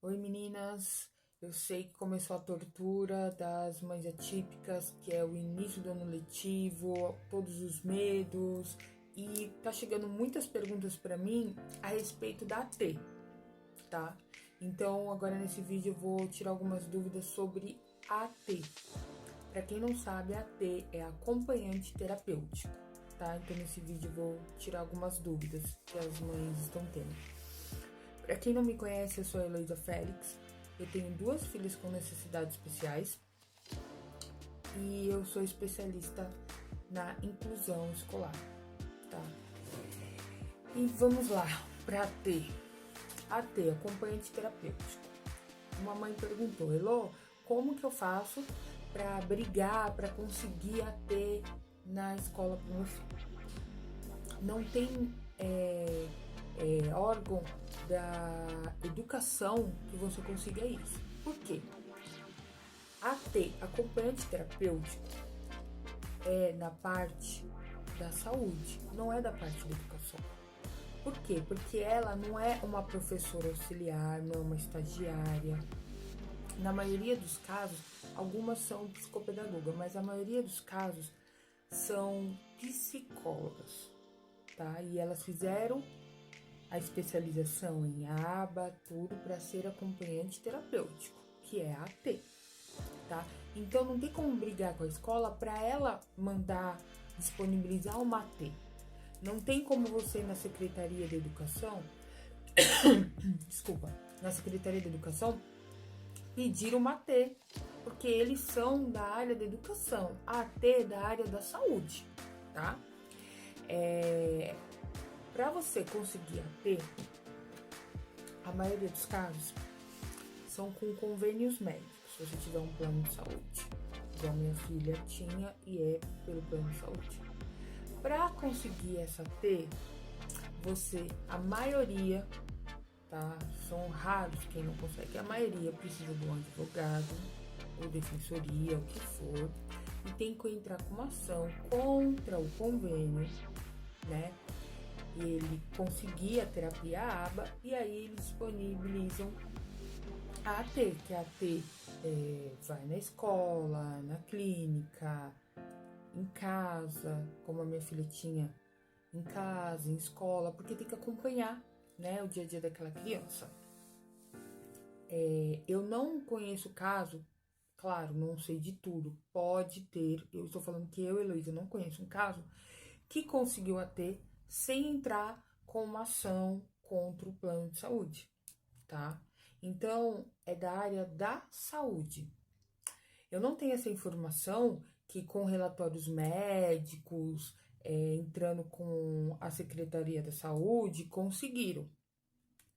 Oi meninas, eu sei que começou a tortura das mães atípicas, que é o início do ano letivo, todos os medos, e tá chegando muitas perguntas para mim a respeito da AT, tá? Então agora nesse vídeo eu vou tirar algumas dúvidas sobre a AT. Para quem não sabe, a AT é acompanhante terapêutico, tá? Então nesse vídeo eu vou tirar algumas dúvidas que as mães estão tendo. Para quem não me conhece, eu sou a Heloísa Félix, eu tenho 2 filhas com necessidades especiais e eu sou especialista na inclusão escolar, tá? E vamos lá, para AT. AT, acompanhante terapêutico. Uma mãe perguntou, Elô, como que eu faço para brigar, para conseguir AT na escola para o meu filho? Não tem órgão da educação que você consiga isso. Por quê? AT, acompanhante terapêutico, é na parte da saúde, não é da parte da educação. Por quê? Porque ela não é uma professora auxiliar, não é uma estagiária. Na maioria dos casos, algumas são psicopedagogas, mas a maioria dos casos são psicólogas, tá? E elas fizeram a especialização em aba, tudo para ser acompanhante terapêutico, que é a AT, tá? Então não tem como brigar com a escola para ela mandar disponibilizar uma AT. Não tem como você na Secretaria de Educação, desculpa, na Secretaria de Educação pedir uma AT, porque eles são da área da educação, a AT é da área da saúde, tá? Para você conseguir AT, a maioria dos casos são com convênios médicos, se você tiver um plano de saúde, igual minha filha tinha e é pelo plano de saúde. Para conseguir essa T, a maioria, tá? São raros quem não consegue, a maioria precisa de um advogado ou defensoria, o que for, e tem que entrar com uma ação contra o convênio, né? Ele conseguir a terapia ABA e aí eles disponibilizam a AT, que a AT vai na escola, na clínica, em casa, como a minha filha tinha, em casa, em escola, porque tem que acompanhar, né, o dia a dia daquela criança. Eu não conheço caso, claro, não sei de tudo, pode ter, eu estou falando que eu, Heloísa, não conheço um caso que conseguiu AT sem entrar com uma ação contra o plano de saúde, tá? Então, é da área da saúde. Eu não tenho essa informação que com relatórios médicos, entrando com a Secretaria da Saúde, conseguiram.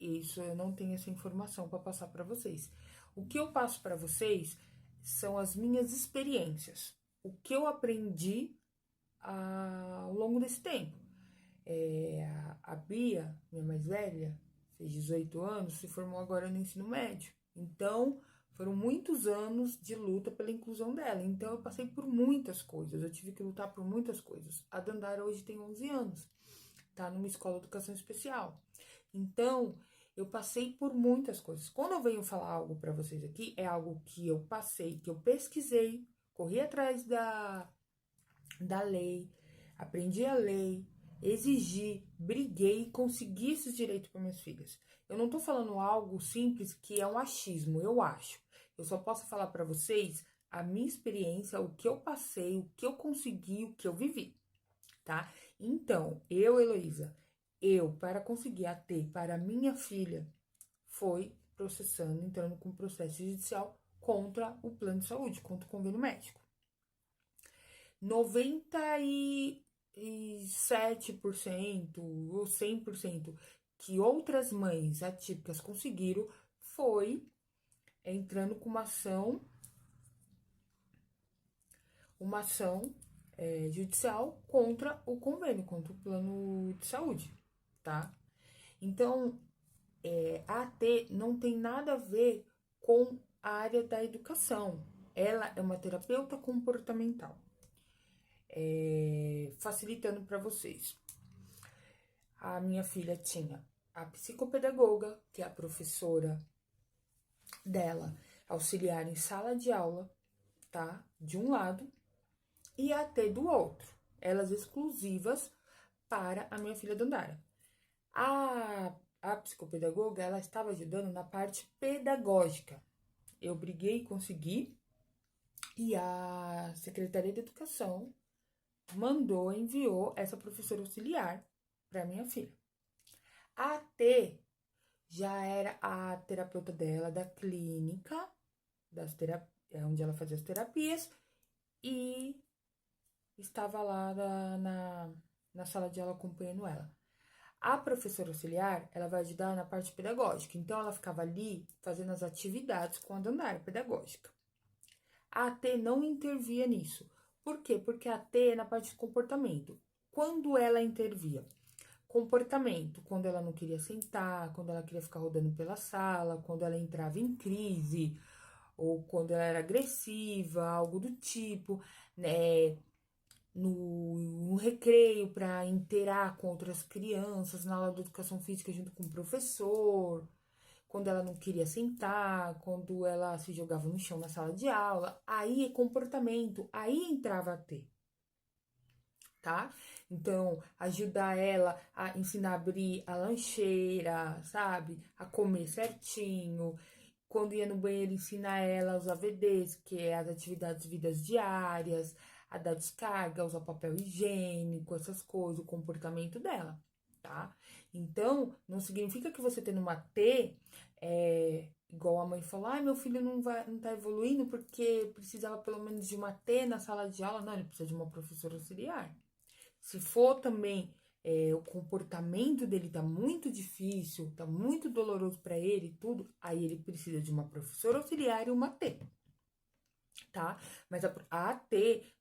Isso eu não tenho essa informação para passar para vocês. O que eu passo para vocês são as minhas experiências, o que eu aprendi ao longo desse tempo. A Bia, minha mais velha, fez 18 anos, se formou agora no ensino médio. Então, foram muitos anos de luta pela inclusão dela. Então, eu passei por muitas coisas, eu tive que lutar por muitas coisas. A Dandara hoje tem 11 anos, tá numa escola de educação especial. Então, eu passei por muitas coisas. Quando eu venho falar algo para vocês aqui, é algo que eu passei, que eu pesquisei, corri atrás da lei, aprendi a lei, exigi, briguei e consegui esses direitos para minhas filhas. Eu não tô falando algo simples que é um achismo, eu acho. Eu só posso falar para vocês a minha experiência, o que eu passei, o que eu consegui, o que eu vivi, tá? Então, eu, Heloísa, para conseguir a T para minha filha, foi processando, entrando com processo judicial contra o plano de saúde, contra o convênio médico. 97% ou 100% que outras mães atípicas conseguiram foi entrando com uma ação judicial contra o convênio, contra o plano de saúde, tá? Então, a AT não tem nada a ver com a área da educação. Ela é uma terapeuta comportamental. Facilitando para vocês. A minha filha tinha a psicopedagoga, que é a professora dela auxiliar em sala de aula, tá? De um lado, e a AT do outro. Elas exclusivas para a minha filha Dandara. A psicopedagoga, ela estava ajudando na parte pedagógica. Eu briguei e consegui, e a Secretaria de Educação enviou essa professora auxiliar para minha filha. A T já era a terapeuta dela da clínica, onde ela fazia as terapias, e estava lá na sala de aula acompanhando ela. A professora auxiliar, ela vai ajudar na parte pedagógica, então ela ficava ali fazendo as atividades com a Dandara pedagógica. A AT não intervia nisso. Por quê? Porque a AT é na parte de comportamento. Quando ela intervia? Comportamento, quando ela não queria sentar, quando ela queria ficar rodando pela sala, quando ela entrava em crise, ou quando ela era agressiva, algo do tipo, né? No recreio, para interar com outras crianças, na aula de educação física junto com o professor, quando ela não queria sentar, quando ela se jogava no chão na sala de aula, aí é comportamento, aí entrava a T, tá? Então, ajudar ela a ensinar a abrir a lancheira, sabe? A comer certinho. Quando ia no banheiro, ensinar ela a usar VDs, que é as atividades vidas diárias, a dar descarga, usar papel higiênico, essas coisas, o comportamento dela, tá? Então, não significa que você tendo uma T, igual a mãe falou, meu filho não tá evoluindo porque precisava pelo menos de uma T na sala de aula. Não, ele precisa de uma professora auxiliar. Se for também o comportamento dele tá muito difícil, tá muito doloroso para ele e tudo, aí ele precisa de uma professora auxiliar e uma T, tá? Mas a AT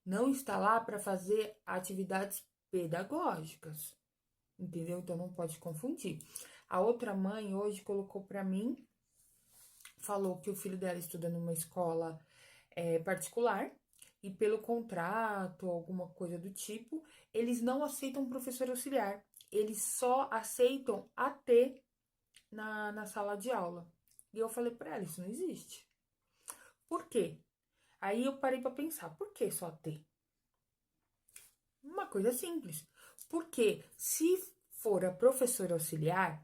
não está lá para fazer atividades pedagógicas, entendeu? Então não pode confundir. A outra mãe hoje colocou para mim, falou que o filho dela estuda numa escola particular, e pelo contrato, alguma coisa do tipo, eles não aceitam professor auxiliar. Eles só aceitam AT na sala de aula. E eu falei para ela, isso não existe. Por quê? Aí eu parei para pensar, por que só AT? Uma coisa simples. Porque se for a professora auxiliar,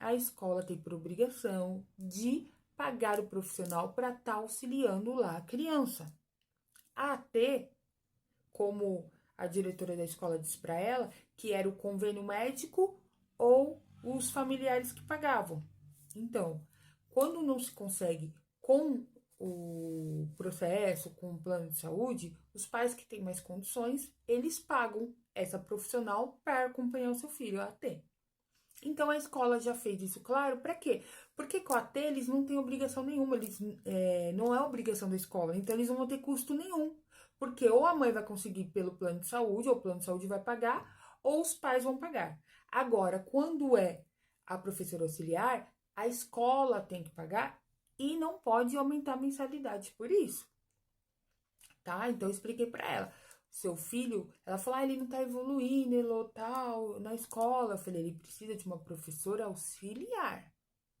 a escola tem por obrigação de pagar o profissional para estar auxiliando lá a criança. A AT, como a diretora da escola disse para ela, que era o convênio médico ou os familiares que pagavam. Então, quando não se consegue com o processo, com o plano de saúde, os pais que têm mais condições, eles pagam essa profissional para acompanhar o seu filho, a AT. Então a escola já fez isso claro, para quê? Porque com a AT eles não têm obrigação nenhuma, não é obrigação da escola, então eles não vão ter custo nenhum. Porque ou a mãe vai conseguir pelo plano de saúde, ou o plano de saúde vai pagar, ou os pais vão pagar. Agora, quando é a professora auxiliar, a escola tem que pagar e não pode aumentar a mensalidade por isso, tá? Então eu expliquei para ela. Seu filho, ela falou, ele não tá evoluindo, ele tal, na escola. Eu falei, ele precisa de uma professora auxiliar,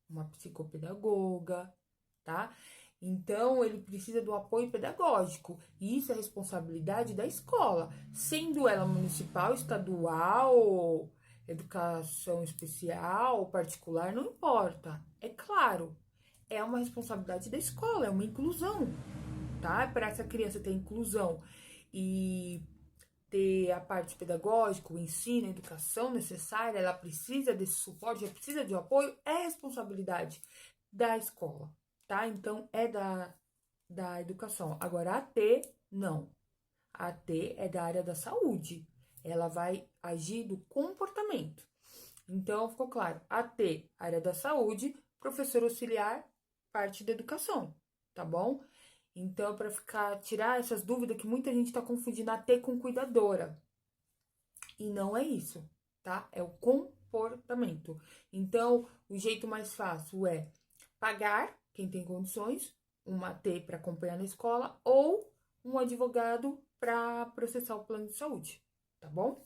uma psicopedagoga, tá? Então, ele precisa do apoio pedagógico. E isso é responsabilidade da escola, sendo ela municipal, estadual, educação especial, particular, não importa. É claro, é uma responsabilidade da escola, é uma inclusão, tá? Para essa criança ter inclusão e ter a parte pedagógica, o ensino, a educação necessária, ela precisa desse suporte, ela precisa de um apoio, é responsabilidade da escola, tá? Então, é da educação. Agora, a AT, não. A AT é da área da saúde. Ela vai agir do comportamento. Então, ficou claro. AT, área da saúde, professor auxiliar, parte da educação, tá bom? Então, para tirar essas dúvidas que muita gente está confundindo AT com cuidadora. E não é isso, tá? É o comportamento. Então, o jeito mais fácil é pagar, quem tem condições, uma AT para acompanhar na escola ou um advogado para processar o plano de saúde, tá bom?